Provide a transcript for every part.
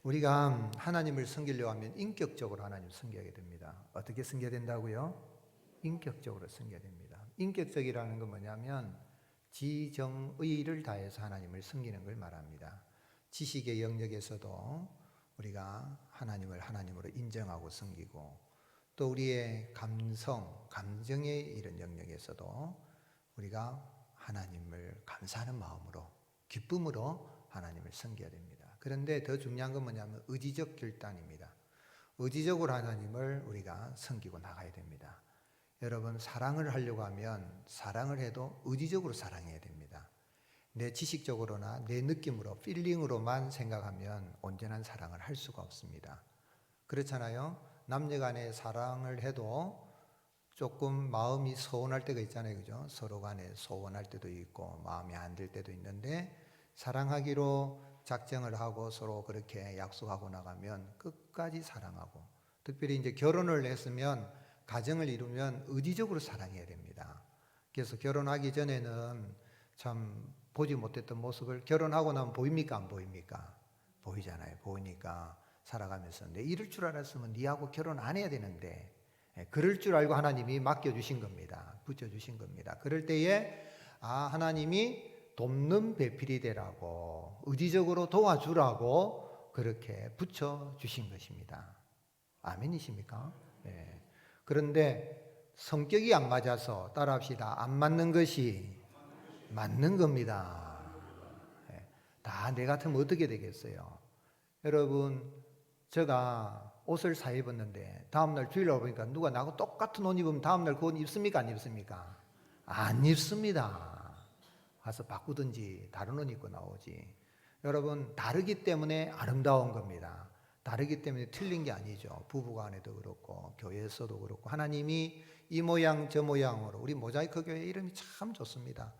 우리가 하나님을 섬기려고 하면 인격적으로 하나님을 섬겨야 됩니다. 어떻게 섬겨야 된다고요? 인격적으로 섬겨야 됩니다. 인격적이라는 건 뭐냐면 지정의를 다해서 하나님을 섬기는 걸 말합니다. 지식의 영역에서도 우리가 하나님을 하나님으로 인정하고 섬기고, 또 우리의 감정의 이런 영역에서도 우리가 하나님을 감사하는 마음으로, 기쁨으로 하나님을 섬겨야 됩니다. 그런데 더 중요한 건 뭐냐면 의지적 결단입니다. 의지적으로 하나님을 우리가 섬기고 나가야 됩니다. 여러분, 사랑을 하려고 하면 사랑을 해도 의지적으로 사랑해야 됩니다. 내 지식적으로나 내 느낌으로, 필링으로만 생각하면 온전한 사랑을 할 수가 없습니다. 그렇잖아요. 남녀간에 사랑을 해도 조금 마음이 서운할 때가 있잖아요. 그죠? 서로 간에 소원할 때도 있고 마음이 안 들 때도 있는데, 사랑하기로 작정을 하고 서로 그렇게 약속하고 나가면 끝까지 사랑하고, 특별히 이제 결혼을 했으면, 가정을 이루면 의지적으로 사랑해야 됩니다. 그래서 결혼하기 전에는 참 보지 못했던 모습을 결혼하고 나면 보입니까? 안 보입니까? 보이잖아요. 보이니까 살아가면서 내 이럴 줄 알았으면 니하고 결혼 안 해야 되는데, 그럴 줄 알고 하나님이 맡겨주신 겁니다. 붙여주신 겁니다. 그럴 때에 하나님이 돕는 배필이 되라고, 의지적으로 도와주라고 그렇게 붙여주신 것입니다. 아멘이십니까? 네. 그런데 성격이 안 맞아서, 따라합시다, 안 맞는 것이 맞는 겁니다. 네. 다 내 같으면 어떻게 되겠어요? 여러분, 제가 옷을 사 입었는데 다음날 주일날 보니까 누가 나하고 똑같은 옷 입으면 다음날 그 옷 입습니까? 안 입습니까? 안 입습니다. 가서 바꾸든지 다른 옷 입고 나오지. 여러분, 다르기 때문에 아름다운 겁니다. 다르기 때문에 틀린 게 아니죠. 부부간에도 그렇고 교회에서도 그렇고, 하나님이 이 모양 저 모양으로, 우리 모자이크 교회 이름이 참 좋습니다.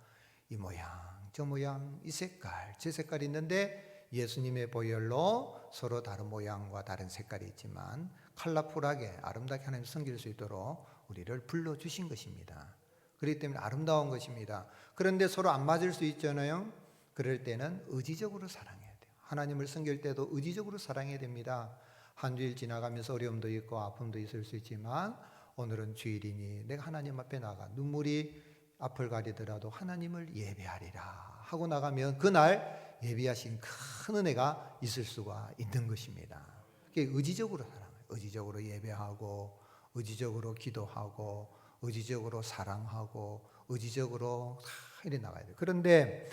이 모양 저 모양, 이 색깔 저 색깔이 있는데 예수님의 보혈로 서로 다른 모양과 다른 색깔이 있지만 컬러풀하게 아름답게 하나님 섬길 수 있도록 우리를 불러주신 것입니다. 그렇기 때문에 아름다운 것입니다. 그런데 서로 안 맞을 수 있잖아요. 그럴 때는 의지적으로 사랑해야 돼요. 하나님을 섬길 때도 의지적으로 사랑해야 됩니다. 한 주일 지나가면서 어려움도 있고 아픔도 있을 수 있지만, 오늘은 주일이니 내가 하나님 앞에 나가 눈물이 앞을 가리더라도 하나님을 예배하리라 하고 나가면 그날 예비하신 큰 은혜가 있을 수가 있는 것입니다. 그게 의지적으로 살아가요. 의지적으로 예배하고, 의지적으로 기도하고, 의지적으로 사랑하고, 의지적으로 이래 나가야 돼요. 그런데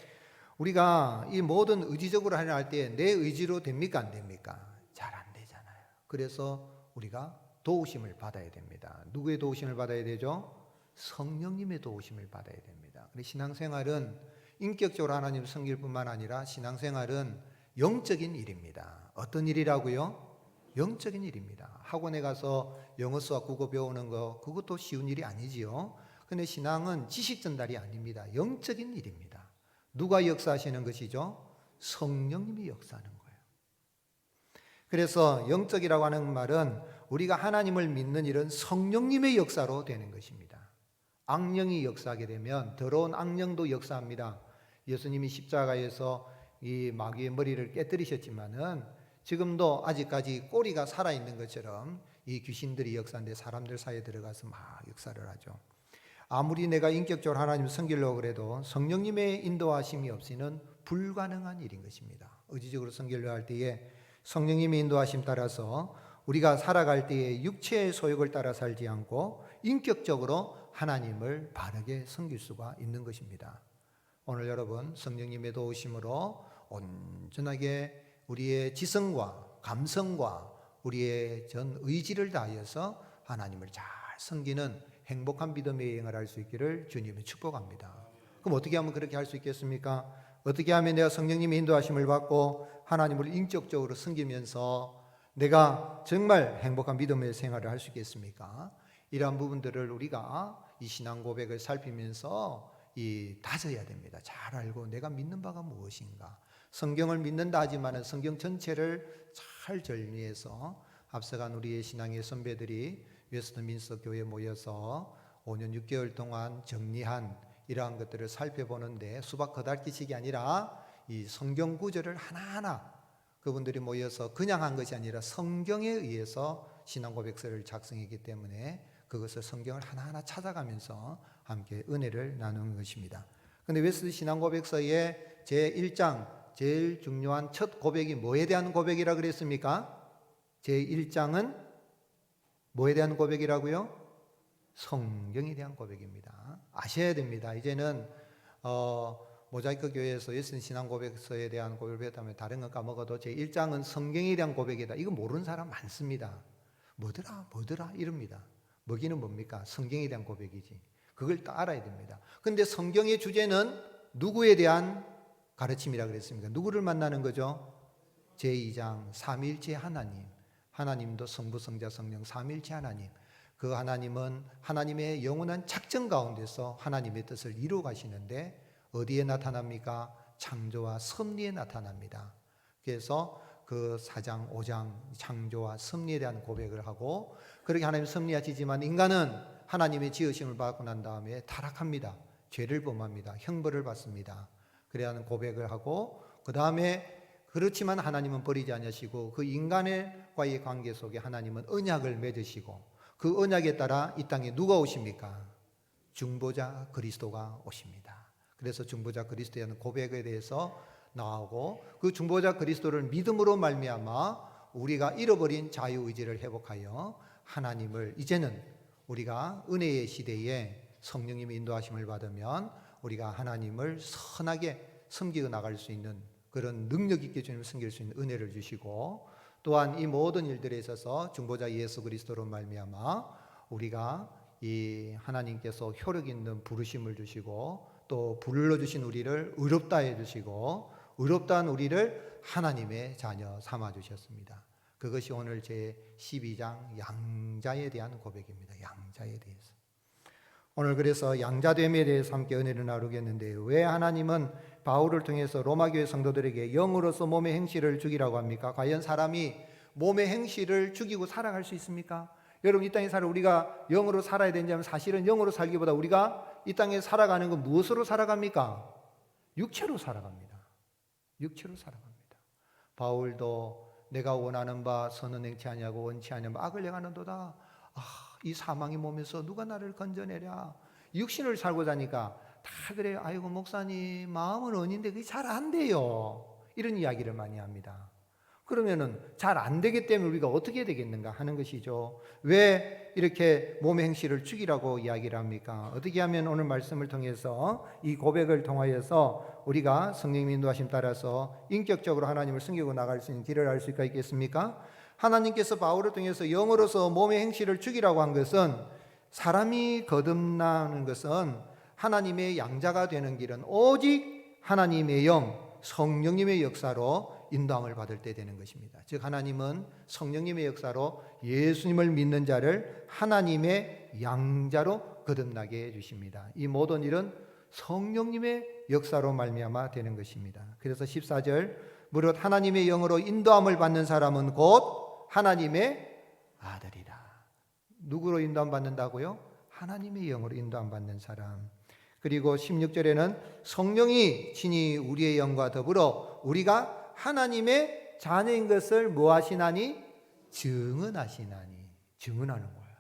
우리가 이 모든 의지적으로 하려 할 때 내 의지로 됩니까? 안 됩니까? 잘 안 되잖아요. 그래서 우리가 도우심을 받아야 됩니다. 누구의 도우심을 받아야 되죠? 성령님의 도우심을 받아야 됩니다. 신앙생활은 인격적으로 하나님을 섬길 뿐만 아니라 신앙생활은 영적인 일입니다. 어떤 일이라고요? 영적인 일입니다. 학원에 가서 영어 수학 국어 배우는 거, 그것도 쉬운 일이 아니지요. 근데 신앙은 지식 전달이 아닙니다. 영적인 일입니다. 누가 역사하시는 것이죠? 성령님이 역사하는 거예요. 그래서 영적이라고 하는 말은 우리가 하나님을 믿는 일은 성령님의 역사로 되는 것입니다. 악령이 역사하게 되면 더러운 악령도 역사합니다. 예수님이 십자가에서 이 마귀의 머리를 깨뜨리셨지만은 지금도 아직까지 꼬리가 살아있는 것처럼 이 귀신들이 역사하는데 사람들 사이에 들어가서 막 역사를 하죠. 아무리 내가 인격적으로 하나님을 섬기려고 그래도 성령님의 인도하심이 없이는 불가능한 일인 것입니다. 의지적으로 섬기려고 할 때에 성령님의 인도하심 따라서 우리가 살아갈 때에 육체의 소욕을 따라 살지 않고 인격적으로 하나님을 바르게 섬길 수가 있는 것입니다. 오늘 여러분, 성령님의 도우심으로 온전하게 우리의 지성과 감성과 우리의 전 의지를 다하여서 하나님을 잘 섬기는 행복한 믿음의 여행을 할 수 있기를 주님이 축복합니다. 그럼 어떻게 하면 그렇게 할 수 있겠습니까? 어떻게 하면 내가 성령님의 인도하심을 받고 하나님을 인격적으로 섬기면서 내가 정말 행복한 믿음의 생활을 할 수 있겠습니까? 이러한 부분들을 우리가 이 신앙 고백을 살피면서 다져야 됩니다. 잘 알고 내가 믿는 바가 무엇인가. 성경을 믿는다 하지만 성경 전체를 잘 정리해서 앞서간 우리의 신앙의 선배들이 웨스트민스터 교회에 모여서 5년 6개월 동안 정리한 이러한 것들을 살펴보는데 수박 거달기식이 아니라 이 성경 구절을 하나하나 그분들이 모여서 그냥 한 것이 아니라 성경에 의해서 신앙 고백서를 작성했기 때문에 그것을 성경을 하나하나 찾아가면서 함께 은혜를 나누는 것입니다. 그런데 웨슬리 신앙 고백서의 제1장 제일 중요한 첫 고백이 뭐에 대한 고백이라 그랬습니까? 제1장은 뭐에 대한 고백이라고요? 성경에 대한 고백입니다. 아셔야 됩니다. 이제는 모자이크 교회에서 웨슬리 신앙 고백서에 대한 고백을 했다면 다른 건 까먹어도 제1장은 성경에 대한 고백이다. 이거 모르는 사람 많습니다. 뭐더라 이럽니다. 뭐기는 뭡니까? 성경에 대한 고백이지. 그걸 또 알아야 됩니다. 그런데 성경의 주제는 누구에 대한 가르침이라 그랬습니까? 누구를 만나는 거죠? 제2장 삼위일체 하나님. 하나님도 성부, 성자, 성령 삼위일체 하나님. 그 하나님은 하나님의 영원한 작정 가운데서 하나님의 뜻을 이루어 가시는데 어디에 나타납니까? 창조와 섭리에 나타납니다. 그래서 그 4장, 5장 창조와 섭리에 대한 고백을 하고 그렇게 하나님 섭리하시지만 인간은 하나님의 지으심을 받고 난 다음에 타락합니다. 죄를 범합니다. 형벌을 받습니다. 그래야 하는 고백을 하고 그 다음에 그렇지만 하나님은 버리지 않으시고 그 인간과의 관계 속에 하나님은 언약을 맺으시고 그 언약에 따라 이 땅에 누가 오십니까? 중보자 그리스도가 오십니다. 그래서 중보자 그리스도에 대한 고백에 대해서 나오고 그 중보자 그리스도를 믿음으로 말미암아 우리가 잃어버린 자유의지를 회복하여 하나님을 이제는 우리가 은혜의 시대에 성령님의 인도하심을 받으면 우리가 하나님을 선하게 섬기고 나갈 수 있는 그런 능력 있게 주님을 섬길 수 있는 은혜를 주시고 또한 이 모든 일들에 있어서 중보자 예수 그리스도로 말미암아 우리가 이 하나님께서 효력 있는 부르심을 주시고 또 불러주신 우리를 의롭다 해주시고 의롭다한 우리를 하나님의 자녀 삼아 주셨습니다. 그것이 오늘 제 12장 양자에 대한 고백입니다. 양자에 대해서. 오늘 그래서 양자됨에 대해서 함께 은혜를 나누겠는데 왜 하나님은 바울을 통해서 로마교회 성도들에게 영으로서 몸의 행실을 죽이라고 합니까? 과연 사람이 몸의 행실을 죽이고 살아갈 수 있습니까? 여러분 이 땅에 살아 우리가 영으로 살아야 되냐면 사실은 영으로 살기보다 우리가 이 땅에 살아가는 건 무엇으로 살아갑니까? 육체로 살아갑니다. 육체로 살아갑니다. 바울도 내가 원하는 바 선은 행치 아니하고 원치 아니하면 악을 행하는도다. 이 사망의 몸에서 누가 나를 건져내랴. 육신을 살고 자니까 다 그래요. 아이고 목사님 마음은 언인데 그게 잘 안 돼요. 이런 이야기를 많이 합니다. 그러면은 잘 안 되기 때문에 우리가 어떻게 되겠는가 하는 것이죠. 왜 이렇게 몸의 행실을 죽이라고 이야기를 합니까? 어떻게 하면 오늘 말씀을 통해서 이 고백을 통하여서 우리가 성령님 인도하심 따라서 인격적으로 하나님을 섬기고 나갈 수 있는 길을 알 수가 있겠습니까? 하나님께서 바울을 통해서 영으로서 몸의 행실을 죽이라고 한 것은 사람이 거듭나는 것은 하나님의 양자가 되는 길은 오직 하나님의 영, 성령님의 역사로 인도함을 받을 때 되는 것입니다. 즉 하나님은 성령님의 역사로 예수님을 믿는 자를 하나님의 양자로 거듭나게 해주십니다. 이 모든 일은 성령님의 역사로 말미암아 되는 것입니다. 그래서 14절 무릇 하나님의 영으로 인도함을 받는 사람은 곧 하나님의 아들이라. 누구로 인도함 받는다고요? 하나님의 영으로 인도함 받는 사람. 그리고 16절에는 성령이 친히 우리의 영과 더불어 우리가 하나님의 자녀인 것을 뭐 하시나니? 증언하시나니. 증언하는 거예요.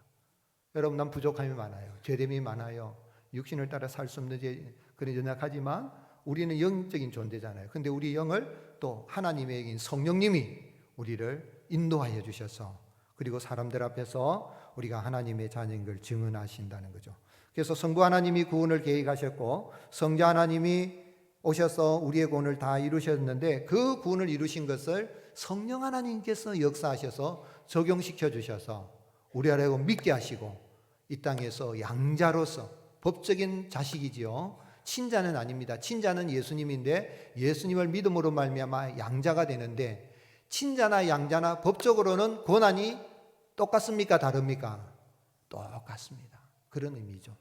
여러분 난 부족함이 많아요. 죄됨이 많아요. 육신을 따라 살 수 없는 그런 연약하지만 우리는 영적인 존재잖아요. 근데 우리 영을 또 하나님의 성령님이 우리를 인도하여 주셔서 그리고 사람들 앞에서 우리가 하나님의 자녀인 걸 증언하신다는 거죠. 그래서 성부 하나님이 구원을 계획하셨고 성자 하나님이 오셔서 우리의 구원을 다 이루셨는데 그 구원을 이루신 것을 성령 하나님께서 역사하셔서 적용시켜 주셔서 우리 하려고 믿게 하시고 이 땅에서 양자로서 법적인 자식이지요. 친자는 아닙니다. 친자는 예수님인데 예수님을 믿음으로 말미암아 양자가 되는데 친자나 양자나 법적으로는 권한이 똑같습니까? 다릅니까? 똑같습니다. 그런 의미죠.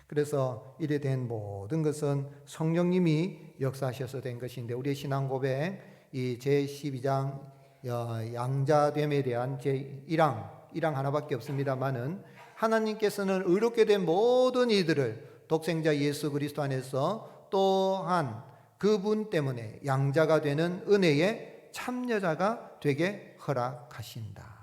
그래서 이래 된 모든 것은 성령님이 역사하셔서 된 것인데 우리의 신앙 고백 이 제12장 양자됨에 대한 제1항 하나밖에 없습니다만은 하나님께서는 의롭게 된 모든 이들을 독생자 예수 그리스도 안에서 또한 그분 때문에 양자가 되는 은혜에 참여자가 되게 허락하신다.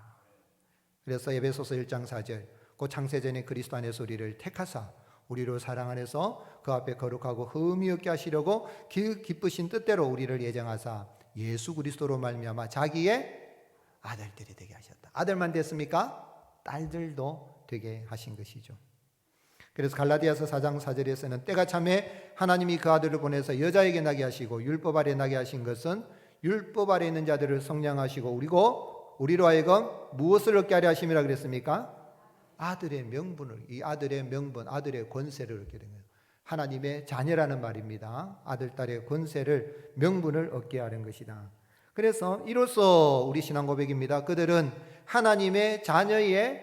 그래서 에베소서 1장 4절 곧 창세전에 그리스도 안에서 우리를 택하사 우리로 사랑 안에서 그 앞에 거룩하고 흠이 없게 하시려고 기쁘신 뜻대로 우리를 예정하사 예수 그리스도로 말미암아 자기의 아들들이 되게 하셨다. 아들만 됐습니까? 딸들도 되게 하신 것이죠. 그래서 갈라디아서 4장 4절에서는 때가 참에 하나님이 그 아들을 보내서 여자에게 나게 하시고 율법 아래 나게 하신 것은 율법 아래 있는 자들을 성량하시고 우리로 하여금 무엇을 얻게 하려 하심이라 그랬습니까? 아들의 명분을, 이 아들의 명분, 아들의 권세를 얻게 된 거예요. 하나님의 자녀라는 말입니다. 아들, 딸의 권세를, 명분을 얻게 하는 것이다. 그래서 이로써 우리 신앙 고백입니다. 그들은 하나님의 자녀의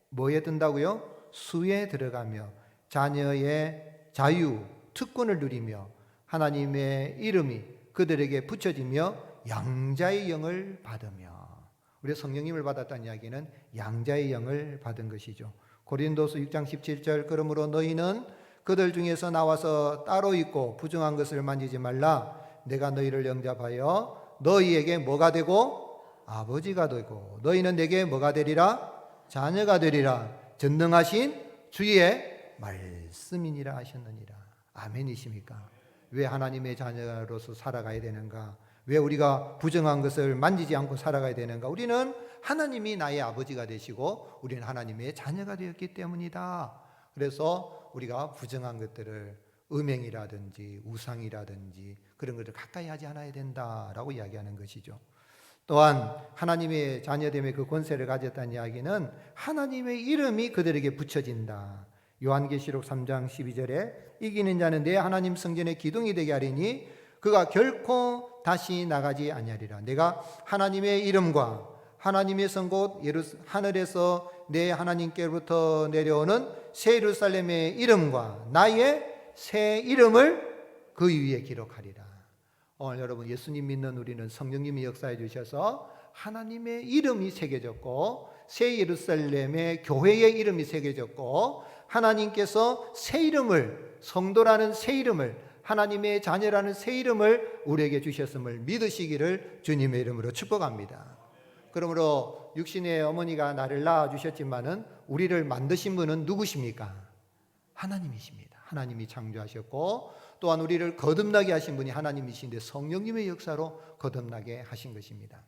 뭐에 든다고요? 수에 들어가며 자녀의 자유, 특권을 누리며 하나님의 이름이 그들에게 붙여지며 양자의 영을 받으며, 우리 성령님을 받았다는 이야기는 양자의 영을 받은 것이죠. 고린도서 6장 17절 그러므로 너희는 그들 중에서 나와서 따로 있고 부정한 것을 만지지 말라. 내가 너희를 영접하여 너희에게 뭐가 되고 아버지가 되고 너희는 내게 뭐가 되리라? 자녀가 되리라. 전능하신 주의 말씀이니라 하셨느니라. 아멘이십니까? 왜 하나님의 자녀로서 살아가야 되는가? 왜 우리가 부정한 것을 만지지 않고 살아가야 되는가? 우리는 하나님이 나의 아버지가 되시고 우리는 하나님의 자녀가 되었기 때문이다. 그래서 우리가 부정한 것들을 음행이라든지 우상이라든지 그런 것을 가까이 하지 않아야 된다라고 이야기하는 것이죠. 또한 하나님의 자녀됨의 그 권세를 가졌다는 이야기는 하나님의 이름이 그들에게 붙여진다. 요한계시록 3장 12절에 이기는 자는 내 하나님 성전의 기둥이 되게 하리니 그가 결코 다시 나가지 아니하리라. 내가 하나님의 이름과 하나님의 성 곧 하늘에서 내 하나님께로부터 내려오는 새 예루살렘의 이름과 나의 새 이름을 그 위에 기록하리라. 오늘 여러분 예수님 믿는 우리는 성령님이 역사해 주셔서 하나님의 이름이 새겨졌고 새 예루살렘의 교회의 이름이 새겨졌고 하나님께서 새 이름을, 성도라는 새 이름을, 하나님의 자녀라는 새 이름을 우리에게 주셨음을 믿으시기를 주님의 이름으로 축복합니다. 그러므로 육신의 어머니가 나를 낳아주셨지만은 우리를 만드신 분은 누구십니까? 하나님이십니다. 하나님이 창조하셨고 또한 우리를 거듭나게 하신 분이 하나님이신데 성령님의 역사로 거듭나게 하신 것입니다.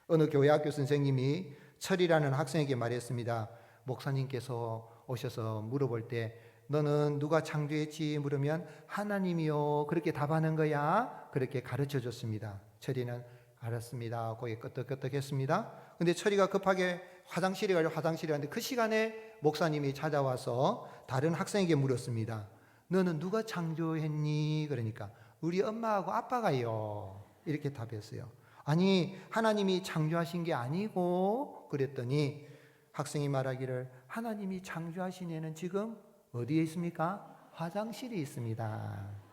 어느 교회 학교 선생님이 철이라는 학생에게 말했습니다. 목사님께서 오셔서 물어볼 때 너는 누가 창조했지 물으면 하나님이요 그렇게 답하는 거야. 그렇게 가르쳐 줬습니다. 철이는 알았습니다. 거기 끄떡끄떡했습니다. 근데 철이가 급하게 화장실에 가려고 화장실에 갔는데 그 시간에 목사님이 찾아와서 다른 학생에게 물었습니다. 너는 누가 창조했니? 그러니까 우리 엄마하고 아빠가요. 이렇게 답했어요. 아니 하나님이 창조하신 게 아니고 그랬더니 학생이 말하기를 하나님이 창조하신 애는 지금 어디에 있습니까? 화장실에 있습니다.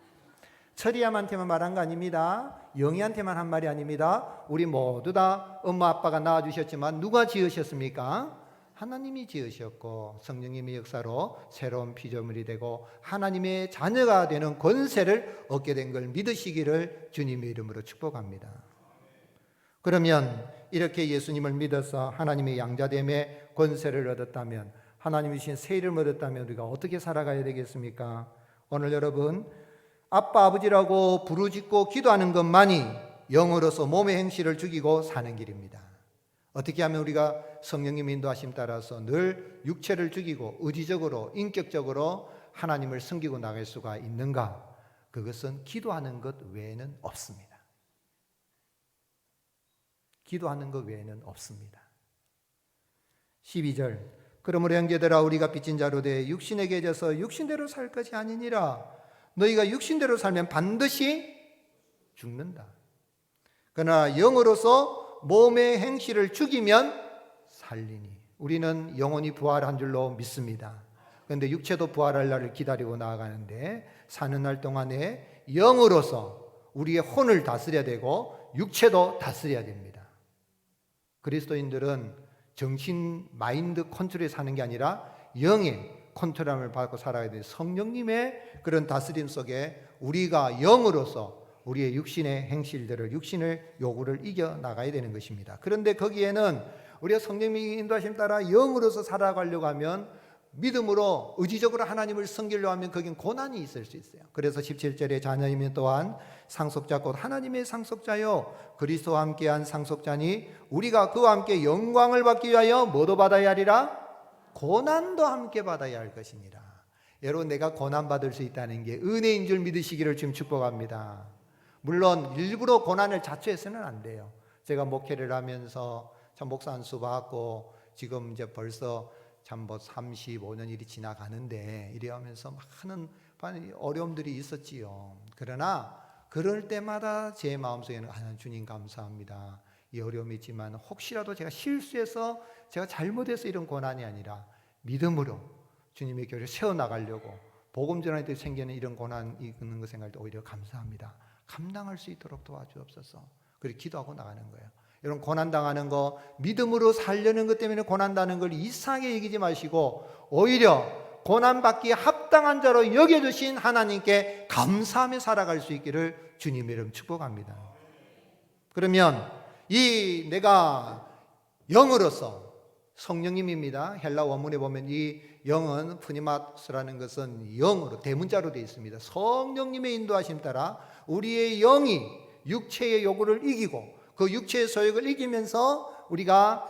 철이야한테만 말한 거 아닙니다. 영희한테만 한 말이 아닙니다. 우리 모두 다 엄마 아빠가 낳아주셨지만 누가 지으셨습니까? 하나님이 지으셨고 성령님의 역사로 새로운 피조물이 되고 하나님의 자녀가 되는 권세를 얻게 된 걸 믿으시기를 주님의 이름으로 축복합니다. 그러면 이렇게 예수님을 믿어서 하나님의 양자됨의 권세를 얻었다면 하나님이 주신 새 이름을 얻었다면 우리가 어떻게 살아가야 되겠습니까? 오늘 여러분 아빠 아버지라고 부르짖고 기도하는 것만이 영으로서 몸의 행실을 죽이고 사는 길입니다. 어떻게 하면 우리가 성령님의 인도하심 따라서 늘 육체를 죽이고 의지적으로 인격적으로 하나님을 섬기고 나갈 수가 있는가? 그것은 기도하는 것 외에는 없습니다. 기도하는 것 외에는 없습니다. 12절 그러므로 형제들아 우리가 빚진 자로 돼 육신에게 져서 육신대로 살 것이 아니니라. 너희가 육신대로 살면 반드시 죽는다. 그러나 영으로서 몸의 행실을 죽이면 살리니. 우리는 영혼이 부활한 줄로 믿습니다. 그런데 육체도 부활할 날을 기다리고 나아가는데 사는 날 동안에 영으로서 우리의 혼을 다스려야 되고 육체도 다스려야 됩니다. 그리스도인들은 정신 마인드 컨트롤에 사는 게 아니라 영의 컨트롤을 받고 살아야 돼. 성령님의 그런 다스림 속에 우리가 영으로서 우리의 육신의 행실들을, 육신의 요구를 이겨나가야 되는 것입니다. 그런데 거기에는 우리가 성령의 인도하심 따라 영으로서 살아가려고 하면, 믿음으로 의지적으로 하나님을 섬기려고 하면 거긴 고난이 있을 수 있어요. 그래서 17절에 자녀이면 또한 상속자 곧 하나님의 상속자요 그리스도와 함께한 상속자니 우리가 그와 함께 영광을 받기 위하여 뭐도 받아야 하리라? 고난도 함께 받아야 할 것이니라. 여러분, 내가 고난받을 수 있다는 게 은혜인 줄 믿으시기를 지금 축복합니다. 물론 일부러 고난을 자초해서는 안 돼요. 제가 목회를 하면서 참 목사 한 수 받고 지금 이제 벌써 참 35년 일이 지나가는데 이래 하면서 많은 어려움들이 있었지요. 그러나 그럴 때마다 제 마음속에는 하나님 주님 감사합니다. 이 어려움이 있지만 혹시라도 제가 실수해서 제가 잘못해서 이런 고난이 아니라 믿음으로 주님의 교회를 세워나가려고 복음 전할 때 생기는 이런 고난이 있는 것 생각할 때 오히려 감사합니다. 감당할 수 있도록 도와주옵소서. 그렇게 기도하고 나가는 거예요. 이런 고난당하는 거, 믿음으로 살려는 것 때문에 고난당하는 걸 이상하게 여기지 마시고 오히려 고난받기에 합당한 자로 여겨주신 하나님께 감사하며 살아갈 수 있기를 주님의 이름 축복합니다. 그러면 이 내가 영으로서, 성령님입니다. 헬라 원문에 보면 이 영은 푸니마스라는 것은 영으로 대문자로 되어 있습니다. 성령님의 인도하심 따라 우리의 영이 육체의 요구를 이기고 그 육체의 소욕을 이기면서 우리가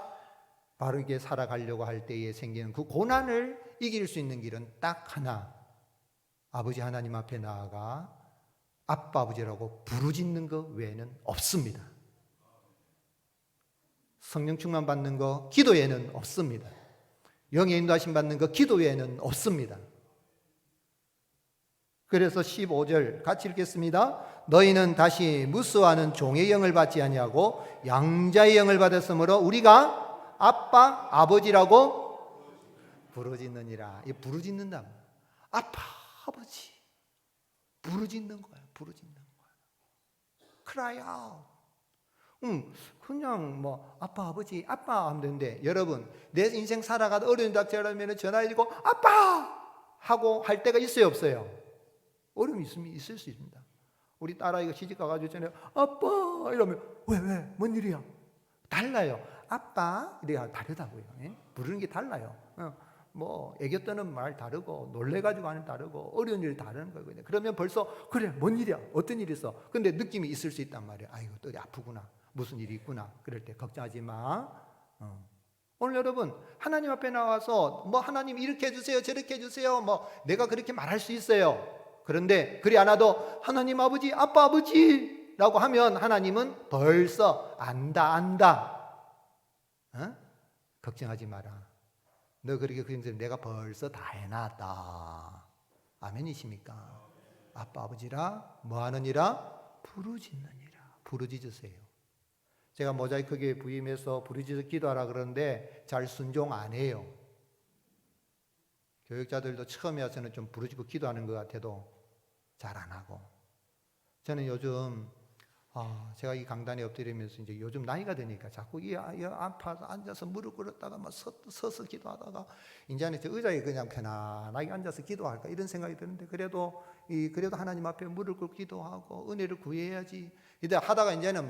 바르게 살아가려고 할 때에 생기는 그 고난을 이길 수 있는 길은 딱 하나, 아버지 하나님 앞에 나아가 아빠 아버지라고 부르짖는 것 외에는 없습니다. 성령 충만 받는 거 기도에는 없습니다. 영의 인도하심 받는 거 기도에는 없습니다. 그래서 15절 같이 읽겠습니다. 너희는 다시 무수하는 종의 영을 받지 아니하고 양자의 영을 받았으므로 우리가 아빠 아버지라고 부르짖느니라. 이 부르짖는다. 아빠 아버지 부르짖는 거야. 부르짖는 거야. Cry out. 그냥 아빠 아버지 아빠 하면 되는데, 여러분 내 인생 살아가다 어려운 닥쳐라면 전화해주고 아빠 하고 할 때가 있어요 없어요? 어려움이 있을 수 있습니다. 우리 딸아이가 시집 가가지고 전에 아빠 이러면 왜 뭔 일이야? 달라요. 아빠 이래야 다르다고요. 예? 부르는 게 달라요. 애교 떠는 말 다르고 놀래가지고 하는 다르고 어려운 일 다른 거거든요. 그러면 벌써 그래 뭔 일이야? 어떤 일이 있어? 근데 느낌이 있을 수 있단 말이에요. 아이고 또 아프구나. 무슨 일이 있구나. 그럴 때 걱정하지 마. 오늘 여러분 하나님 앞에 나와서 하나님 이렇게 해주세요 저렇게 해주세요 내가 그렇게 말할 수 있어요. 그런데 그리 않아도 하나님 아버지 아빠 아버지라고 하면 하나님은 벌써 안다. 걱정하지 마라. 너 그렇게 그림들 내가 벌써 다 해놨다. 아멘이십니까? 아빠 아버지라 뭐하느니라? 부르짖느니라. 부르짖으세요. 제가 모자이크에 부임해서 부르짖어 기도하라 그러는데 잘 순종 안 해요. 교육자들도 처음에 와서는 좀 부르짖고 기도하는 것 같아도 잘 안 하고. 저는 요즘 제가 이 강단에 엎드리면서 이제 요즘 나이가 되니까 자꾸 이 아파서 앉아서 무릎 꿇었다가 서서 기도하다가 이제는 의자에 그냥 편안하게 앉아서 기도할까 이런 생각이 드는데 그래도 하나님 앞에 무릎 꿇고 기도하고 은혜를 구해야지. 이제 하다가 이제는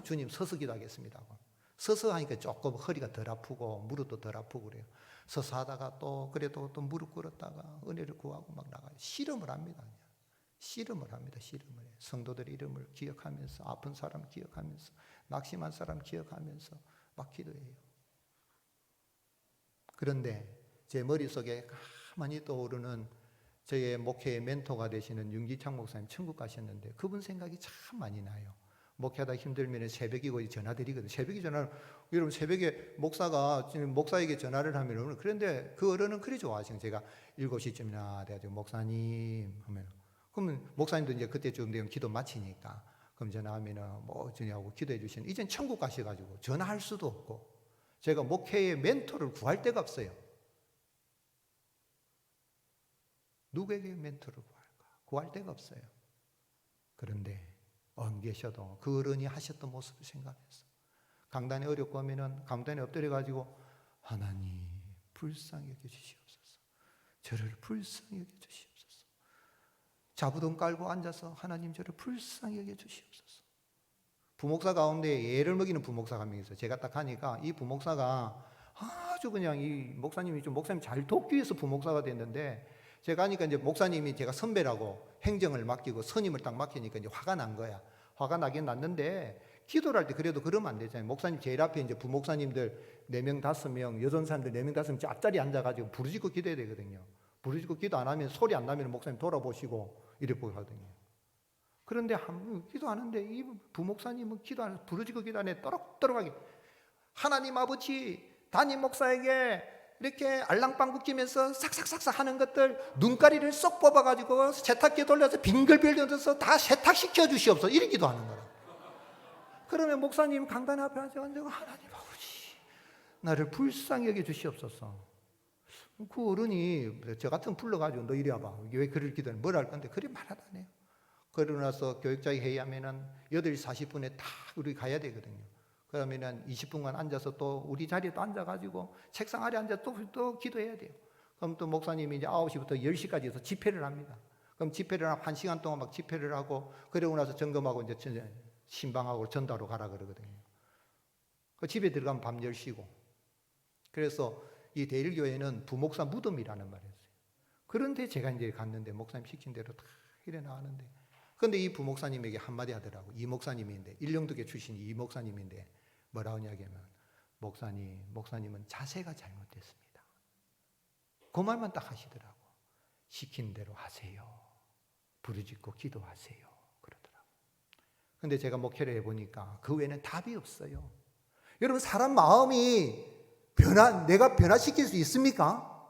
주님 서서 기도하겠습니다. 서서 하니까 조금 허리가 덜 아프고 무릎도 덜 아프고 그래요. 서서 하다가 그래도 또 무릎 꿇었다가 은혜를 구하고 나가요. 씨름을 합니다. 씨름을 합니다. 씨름을 해요. 성도들의 이름을 기억하면서 아픈 사람 기억하면서 낙심한 사람 기억하면서 막 기도해요. 그런데 제 머릿속에 가만히 떠오르는 저의 목회의 멘토가 되시는 윤기창 목사님 천국 가셨는데 그분 생각이 참 많이 나요. 목회하다 힘들면 새벽이고 전화드리거든요. 새벽에 전화를, 여러분 새벽에 목사에게 전화를 하면 그런데 그 어른은 그리 좋아하시는 제가 7시쯤이나 돼가지고 목사님 하면 그러면 목사님도 이제 그때쯤 되면 기도 마치니까 그럼 전화하면은 어쩌냐고 기도해 주시는 이젠 천국 가셔가지고 전화할 수도 없고 제가 목회의 멘토를 구할 데가 없어요. 누구에게 멘토를 구할까? 구할 데가 없어요. 그런데 안 계셔도 그 어른이 하셨던 모습을 생각해서 강단에 어렵고 하면은 강단에 엎드려가지고 하나님 불쌍히 여겨 주시옵소서. 저를 불쌍히 여겨 주시옵소서. 자부동 깔고 앉아서 하나님 저를 불쌍히 여겨 주시옵소서. 부목사 가운데 예를 먹이는 부목사가 한 명 있어요. 제가 딱 하니까 이 부목사가 아주 그냥 이 목사님이 잘 돕기 위해서 부목사가 됐는데, 제가 하니까 이제 목사님이 제가 선배라고 행정을 맡기고 선임을 딱 맡기니까 이제 화가 난 거야. 화가 나긴 났는데 기도를 할 때 그래도 그러면 안 되잖아요. 목사님 제일 앞에 이제 부목사님들 4명, 5명, 여전 사람들 4명, 5명 앞자리 앉아가지고 부르짖고 기도해야 되거든요. 부르짖고 기도 안 하면, 소리 안 나면 목사님 돌아보시고 이래 보거든요. 그런데 기도하는데 이 부목사님은 부르짖고 기도 안 해. 또록또록하게 하나님 아버지, 담임 목사에게 이렇게 알랑방구 끼면서 싹싹싹싹 하는 것들 눈가리를 쏙 뽑아가지고 세탁기에 돌려서 빙글빙글 돌려서 다 세탁시켜 주시옵소서, 이렇게 기도하는 거라. 그러면 목사님 강단 앞에 앉아서 하나님 아버지 나를 불쌍히 여겨 주시옵소서. 그 어른이 저 같은 불러가지고 너 이리 와봐, 왜 그를 기도해, 뭘 할 건데, 그리 말하다 네요. 그러고 나서 교육자회 회의하면은 8시 40분에 다 우리 가야 되거든요. 그러면은 20분간 앉아서 또 우리 자리에 또 앉아가지고 책상 아래 앉아 또 기도해야 돼요. 그럼 또 목사님이 이제 9시부터 10시까지 해서 집회를 합니다. 그럼 집회를 1시간 동안 막 집회를 하고, 그러고 나서 점검하고 이제 신방하고 전도하러 가라 그러거든요. 그 집에 들어가면 밤 10시고. 그래서 이 대일교회는 부목사 무덤이라는 말이 있어요. 그런데 제가 이제 갔는데 목사님 시킨 대로 다 이래 나왔는데, 그런데 이 부목사님에게 한마디 하더라고. 이 목사님인데, 일령도교 출신 이 목사님인데 뭐라고 이야기하면, 목사님은 자세가 잘못됐습니다. 그 말만 딱 하시더라고. 시킨 대로 하세요. 부르짖고 기도하세요. 그러더라고. 근데 제가 목회를 해보니까 그 외에는 답이 없어요. 여러분, 사람 마음이 내가 변화시킬 수 있습니까?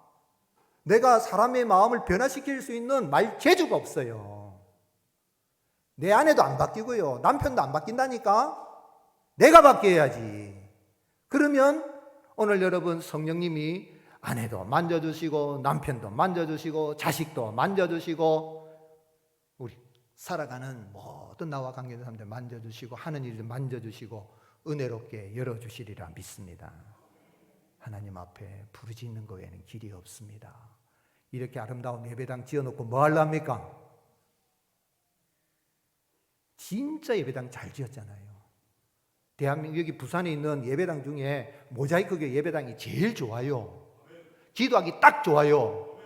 내가 사람의 마음을 변화시킬 수 있는 재주가 없어요. 내 아내도 안 바뀌고요. 남편도 안 바뀐다니까? 내가 바뀌어야지. 그러면 오늘 여러분, 성령님이 아내도 만져주시고 남편도 만져주시고 자식도 만져주시고 우리 살아가는 모든 나와 관계된 사람들 만져주시고 하는 일들 만져주시고 은혜롭게 열어주시리라 믿습니다. 하나님 앞에 부르짖는 거 외에는 길이 없습니다. 이렇게 아름다운 예배당 지어놓고 뭐 하려합니까? 진짜 예배당 잘 지었잖아요. 대한민국 여기 부산에 있는 예배당 중에 모자이크교 예배당이 제일 좋아요. 기도하기 딱 좋아요.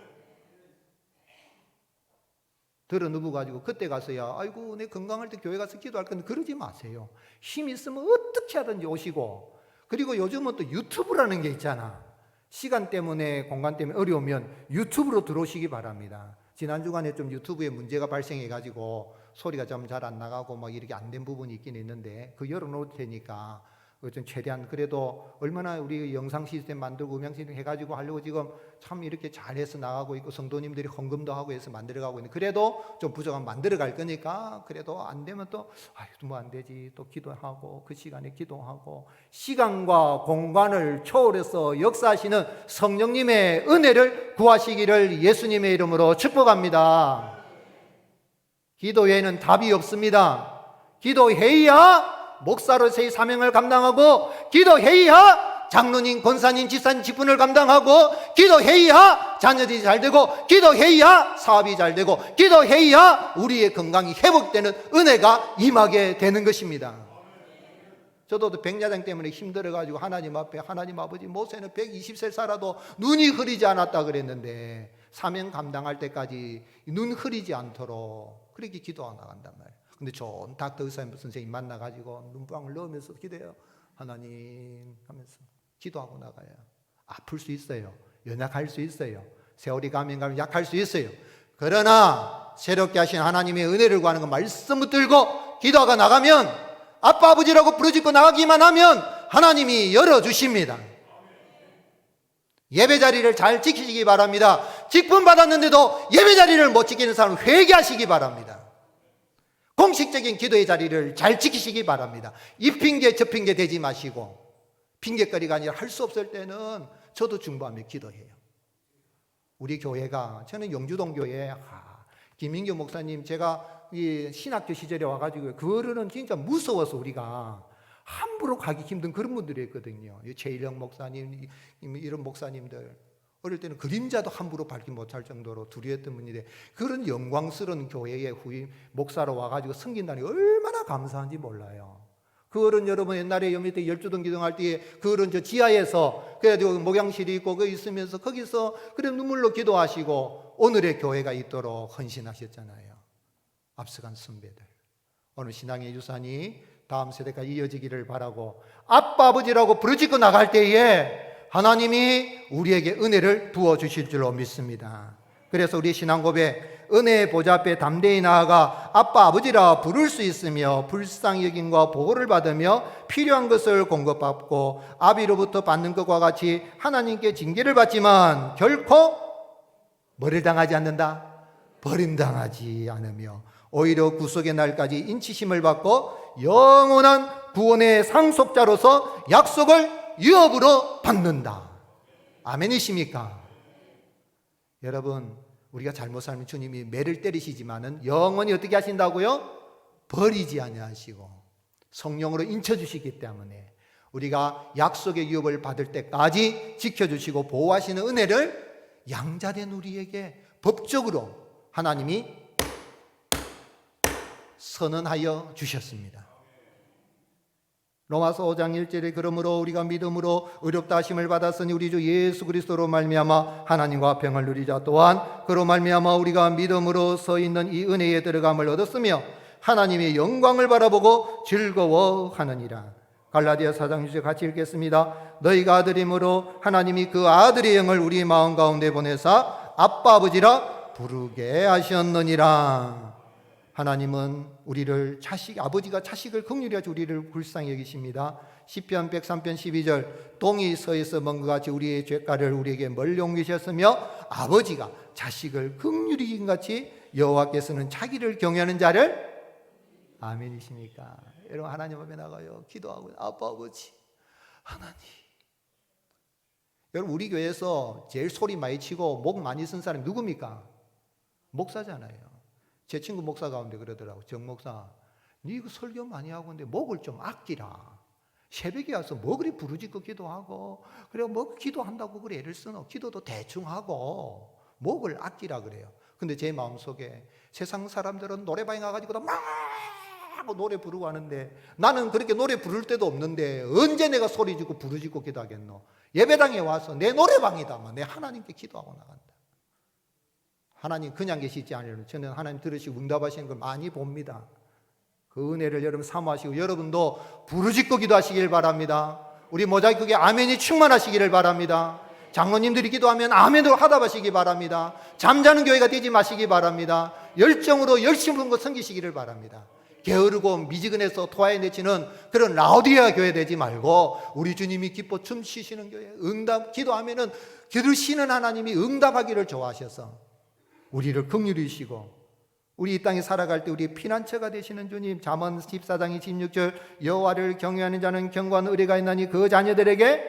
들어 누워가지고 그때 가서야 아이고 내 건강할 때 교회 가서 기도할 건데 그러지 마세요. 힘 있으면 어떻게 하든지 오시고, 그리고 요즘은 또 유튜브라는 게 있잖아. 시간 때문에 공간 때문에 어려우면 유튜브로 들어오시기 바랍니다. 지난 주간에 좀 유튜브에 문제가 발생해가지고 소리가 좀 잘 안 나가고 막 이렇게 안 된 부분이 있긴 있는데 그 열어놓을 테니까 좀 최대한 그래도 얼마나 우리 영상 시스템 만들고 음향 시스템 해가지고 하려고 지금 참 이렇게 잘해서 나가고 있고 성도님들이 헌금도 하고 해서 만들어가고 있는데, 그래도 좀 부족하면 만들어갈 거니까 그래도 안 되면 또 뭐 안 되지, 또 기도하고 그 시간에 기도하고, 시간과 공간을 초월해서 역사하시는 성령님의 은혜를 구하시기를 예수님의 이름으로 축복합니다. 기도회에는 답이 없습니다. 기도해야 목사로서의 사명을 감당하고, 기도해야 장로님, 권사님, 집사님 직분을 감당하고, 기도해야 자녀들이 잘 되고, 기도해야 사업이 잘 되고, 기도해야 우리의 건강이 회복되는 은혜가 임하게 되는 것입니다. 저도 백야장 때문에 힘들어가지고 하나님 앞에, 하나님 아버지 모세는 120세 살아도 눈이 흐리지 않았다 그랬는데 사명 감당할 때까지 눈 흐리지 않도록 그렇게 기도하고 나간단 말이에요. 근데 좋은 닥터 의사 선생님 만나가지고 눈방울 넣으면서 기도해요. 하나님 하면서 기도하고 나가요. 아플 수 있어요. 연약할 수 있어요. 세월이 가면 약할 수 있어요. 그러나 새롭게 하신 하나님의 은혜를 구하는 거 말씀 붙들고 기도하고 나가면, 아빠 아버지라고 부르짖고 나가기만 하면 하나님이 열어주십니다. 예배자리를 잘 지키시기 바랍니다. 직분 받았는데도 예배자리를 못 지키는 사람은 회개하시기 바랍니다. 공식적인 기도의 자리를 잘 지키시기 바랍니다. 이 핑계 저 핑계 대지 마시고, 핑계거리가 아니라 할 수 없을 때는 저도 중보하며 기도해요. 우리 교회가, 저는 영주동 교회 김민교 목사님, 제가 이 신학교 시절에 와가지고 그거는 진짜 무서워서 우리가 함부로 가기 힘든 그런 분들이 있거든요. 최일영 목사님, 이런 목사님들 어릴 때는 그림자도 함부로 밟지 못할 정도로 두려웠던 분인데 그런 영광스러운 교회의 후임 목사로 와가지고 섬긴다니 얼마나 감사한지 몰라요. 그 어른 여러분 옛날에 밑에 열주동 기동할 때에 그 어른 저 지하에서 그래가지고 목양실이 있고 거기 있으면서 거기서 그래 눈물로 기도하시고 오늘의 교회가 있도록 헌신하셨잖아요. 앞서간 선배들. 오늘 신앙의 유산이 다음 세대가 이어지기를 바라고 아빠 아버지라고 부르짖고 나갈 때에 하나님이 우리에게 은혜를 부어주실 줄로 믿습니다. 그래서 우리 신앙 고백 은혜의 보좌 앞에 담대히 나아가 아빠 아버지라 부를 수 있으며 불쌍히 여김과 보호를 받으며 필요한 것을 공급받고 아비로부터 받는 것과 같이 하나님께 징계를 받지만 결코 뭐를 당하지 않는다? 버림당하지 않으며 오히려 구속의 날까지 인치심을 받고 영원한 구원의 상속자로서 약속을 유업으로 받는다. 아멘이십니까? 여러분 우리가 잘못 살면 주님이 매를 때리시지만은 영원히 어떻게 하신다고요? 버리지 아니하시고 성령으로 인쳐주시기 때문에 우리가 약속의 유업을 받을 때까지 지켜주시고 보호하시는 은혜를 양자된 우리에게 법적으로 하나님이 선언하여 주셨습니다. 로마서 5장 1절에 그러므로 우리가 믿음으로 의롭다 하심을 받았으니 우리 주 예수 그리스도로 말미암아 하나님과 평을 누리자. 또한 그로 말미암아 우리가 믿음으로 서 있는 이 은혜에 들어감을 얻었으며 하나님의 영광을 바라보고 즐거워하느니라. 갈라디아 4장 6절 같이 읽겠습니다. 너희가 아들임으로 하나님이 그 아들의 영을 우리 마음 가운데 보내사 아빠 아버지라 부르게 하셨느니라. 하나님은 우리를 아버지가 자식을 긍휼히 하시 우리를 불쌍히 여기십니다. 시편 103편 12절 동이 서에서 먼 것 같이 우리의 죄가를 우리에게 멀리 옮기셨으며 아버지가 자식을 긍휼히 여긴 같이 여호와께서는 자기를 경외하는 자를 아멘이십니까? 여러분 하나님 앞에 나가요. 기도하고 아빠 아버지 하나님. 여러분 우리 교회에서 제일 소리 많이 치고 목 많이 쓴 사람이 누굽니까? 목사잖아요. 제 친구 목사 가운데 그러더라고. 정 목사, 니 이거 설교 많이 하고 근데 목을 좀 아끼라. 새벽에 와서 뭐 그리 부르짖고 기도하고 그래 뭐 기도한다고 그래 애를 쓰노. 기도도 대충 하고 목을 아끼라 그래요. 근데 제 마음속에 세상 사람들은 노래방에 가가지고 막 노래 부르고 하는데 나는 그렇게 노래 부를 때도 없는데 언제 내가 소리 지고 부르짖고 기도하겠노. 예배당에 와서 내 노래방이다. 내 하나님께 기도하고 나간다. 하나님 그냥 계시지 않으려면 저는 하나님 들으시고 응답하시는 걸 많이 봅니다. 그 은혜를 여러분 사모하시고 여러분도 부르짖고 기도하시길 바랍니다. 우리 모자이크에 아멘이 충만하시기를 바랍니다. 장로님들이 기도하면 아멘으로 하답하시기 바랍니다. 잠자는 교회가 되지 마시기 바랍니다. 열정으로 열심으로 섬기시기를 바랍니다. 게으르고 미지근해서 토하에 내치는 그런 라오디아 교회 되지 말고 우리 주님이 기뻐 춤추시는 교회 응답 기도하면은 기도시는 하나님이 응답하기를 좋아하셔서 우리를 긍휼히 여기시고 우리 이 땅에 살아갈 때 우리 피난처가 되시는 주님. 잠언 14장 26절 여호와를 경외하는 자는 견고한 의뢰가 있나니 그 자녀들에게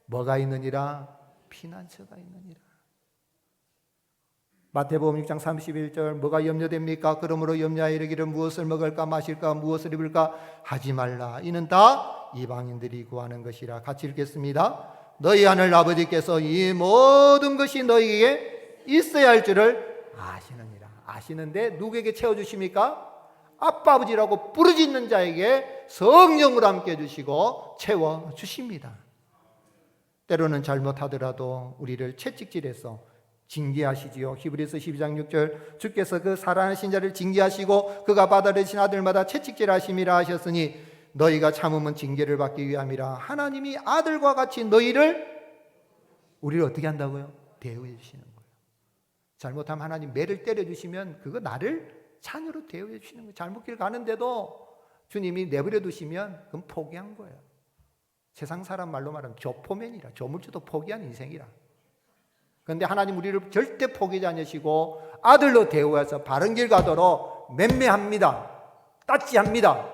뭐가 있느니라? 피난처가 있느니라. 마태복음 6장 31절 뭐가 염려됩니까? 그러므로 염려하여 이르기를 무엇을 먹을까 마실까 무엇을 입을까 하지 말라. 이는 다 이방인들이 구하는 것이라. 같이 읽겠습니다. 너희 하늘 아버지께서 이 모든 것이 너희에게 있어야 할 줄을 아시느니라. 아시는데 누구에게 채워주십니까? 아빠 아버지라고 부르짖는 자에게 성령으로 함께 해주시고 채워주십니다. 때로는 잘못하더라도 우리를 채찍질해서 징계하시지요. 히브리서 12장 6절 주께서 그 사랑하신 자를 징계하시고 그가 받아들이신 아들마다 채찍질하심이라 하셨으니 너희가 참으면 징계를 받기 위함이라. 하나님이 아들과 같이 우리를 어떻게 한다고요? 대우해 주시는 거예요. 잘못하면 하나님 매를 때려주시면 그거 나를 자녀로 대우해 주시는 거예요. 잘못길 가는데도 주님이 내버려 두시면 그건 포기한 거예요. 세상 사람 말로 말하면 조포맨이라. 조물주도 포기한 인생이라. 그런데 하나님 우리를 절대 포기하지 않으시고 아들로 대우해서 바른 길 가도록 맴매합니다. 따찌합니다.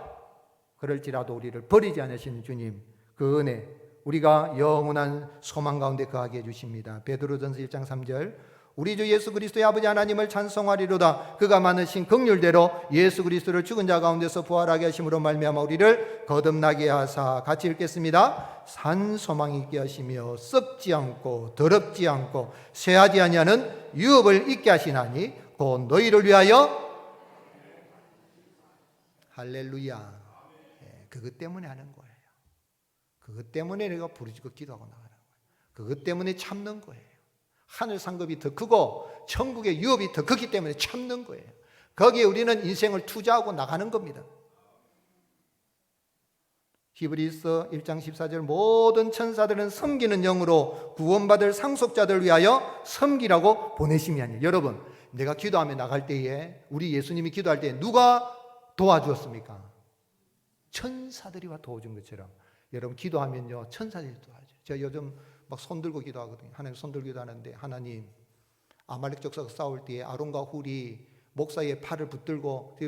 그럴지라도 우리를 버리지 않으시는 주님 그 은혜 우리가 영원한 소망 가운데 거하게 해주십니다. 베드로전서 1장 3절 우리 주 예수 그리스도의 아버지 하나님을 찬송하리로다. 그가 많으신 긍휼대로 예수 그리스도를 죽은 자 가운데서 부활하게 하심으로 말미암아 우리를 거듭나게 하사. 같이 읽겠습니다. 산 소망 있게 하시며 썩지 않고 더럽지 않고 쇠하지 아니하는 유업을 있게 하시나니 곧 너희를 위하여. 할렐루야. 그것 때문에 하는 거예요. 그것 때문에 내가 부르짖고 기도하고 나가는 거예요. 그것 때문에 참는 거예요. 하늘 상급이 더 크고 천국의 유업이 더 크기 때문에 참는 거예요. 거기에 우리는 인생을 투자하고 나가는 겁니다. 히브리서 1장 14절 모든 천사들은 섬기는 영으로 구원받을 상속자들을 위하여 섬기라고 보내심이 아니에요. 여러분, 내가 기도하며 나갈 때에 우리 예수님이 기도할 때 누가 도와주었습니까? 천사들이 와 도와준 것처럼 여러분 기도하면요 천사들이 도와줘요. 제가 요즘 막 손들고 기도하거든요. 하나님 손들고 기도하는데 하나님 아말렉 족속과 싸울 때에 아론과 훌이 목사의 팔을 붙들고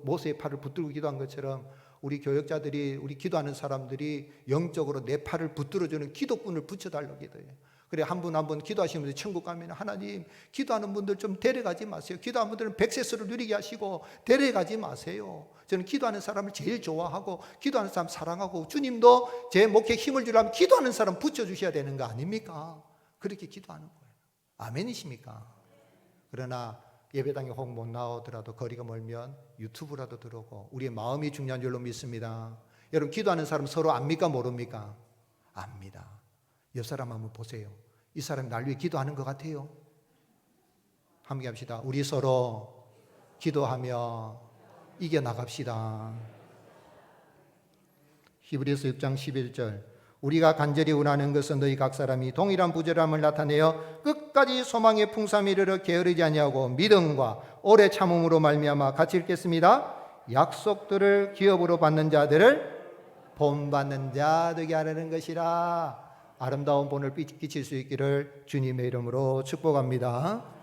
모세의 팔을 붙들고 기도한 것처럼 우리 교역자들이 우리 기도하는 사람들이 영적으로 내 팔을 붙들어주는 기도꾼을 붙여달라고 기도해요. 그래 한 분 한 분 기도하시는 분들 천국 가면 하나님 기도하는 분들 좀 데려가지 마세요. 기도하는 분들은 백세수를 누리게 하시고 데려가지 마세요. 저는 기도하는 사람을 제일 좋아하고 기도하는 사람 사랑하고 주님도 제 목에 힘을 주려면 기도하는 사람 붙여주셔야 되는 거 아닙니까? 그렇게 기도하는 거예요. 아멘이십니까? 그러나 예배당에 혹 못 나오더라도 거리가 멀면 유튜브라도 들어오고 우리의 마음이 중요한 줄로 믿습니다. 여러분 기도하는 사람 서로 압니까 모릅니까? 압니다. 옆 사람 한번 보세요. 이 사람이 날 위해 기도하는 것 같아요. 함께 합시다. 우리 서로 기도하며 이겨나갑시다. 히브리서 6장 11절 우리가 간절히 원하는 것은 너희 각 사람이 동일한 부절함을 나타내어 끝까지 소망의 풍성함에 이르러 게으르지 아니하고 믿음과 오래 참음으로 말미암아 같이 읽겠습니다. 약속들을 기업으로 받는 자들을 본받는 자 되게 하려는 것이라. 아름다운 본을 끼칠 수 있기를 주님의 이름으로 축복합니다.